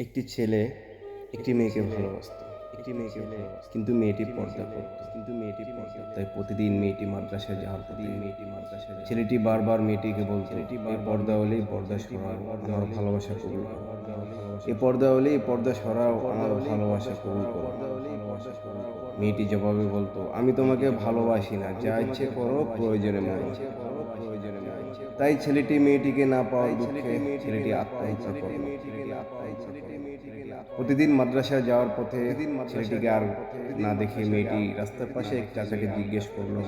একটি ছেলে একটি মেয়েকে ভালোবাসত। কিন্তু মেয়েটি পর্দা করত। তাই প্রতিদিন মেয়েটি মাদ্রাসায় যাওয়ার পথে ছেলেটি বারবার মেয়েটিকে বলতো, এই পর্দা হলেই পর্দা সরাও, আমার ভালোবাসা কবুল করো। এই পর্দা হলেই পর্দা সরাও, আমার ভালোবাসা কবুল করো। মেয়েটি জবাবে বলতো, আমি তোমাকে ভালোবাসি না, যা ইচ্ছে করো, প্রয়োজনে মরো। তাই ছেলেটি মেয়েটিকে না পাওয়ার দুঃখে ছেলেটি আত্মহত্যা করল। প্রতিদিন মাদ্রাসায় যাওয়ার পথে ছেলেটিকে আর না দেখে মেয়েটি রাস্তার পাশে এক চাচাকে জিজ্ঞেস করলো,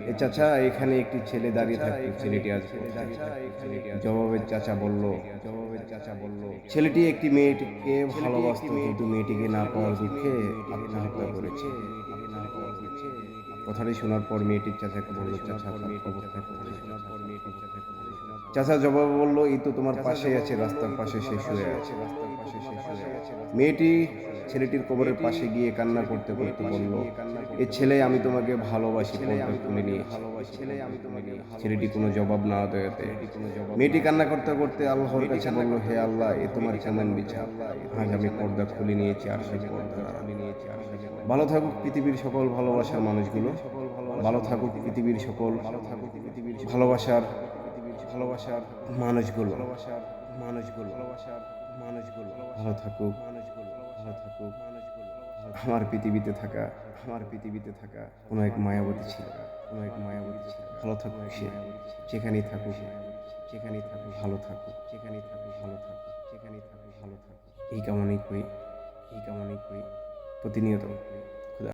এ চাচা, এখানে একটি ছেলে দাঁড়িয়ে থাকতো, ছেলেটি আজ কোথায়? জবাবে চাচা বলল, ছেলেটি একটি মেয়েটিকে ভালোবাসতো, কিন্তু মেয়েটিকে না পাওয়ার দুঃখে আত্মহত্যা করেছে। কথাটি শোনার পর মেয়েটির চাচাকে বলল, চাচা, তার খবরটা কোথায়? চাচা জবাবে বলল, এই তো তোমার পাশেই আছে, রাস্তার পাশে সে শুয়ে আছে। মেয়েটি ছেলেটির কবরের পাশে গিয়ে কান্না করতে করতে বলল, এ ছেলে, আমি তোমাকে ভালোবাসি, পর্দা খুলে নিয়েছি। ছেলেটি কোনো জবাব না দেওয়াতে মেয়েটি কান্না করতে করতে আল্লাহর কাছে বলল, হে আল্লাহ, এ তোমার কেমন বিচার? আজ আমি পর্দা খুলে নিয়েছি, আর সেই পর্দা ভালো থাকুক পৃথিবীর সকল ভালোবাসার মানুষগুলো, ভালো থাকুক পৃথিবীর সকল ভালোবাসার ভালোবাসার মানুষগুলো মানুষগুলো ভালো থাকুক, ভালো থাকুক। আমার পৃথিবীতে থাকা কোনো এক মায়াবতী ছিল, ভালো থাকুক সে, যেখানেই থাকুক, ভালো থাকুক, এই কামনাই করি, প্রতিনিয়ত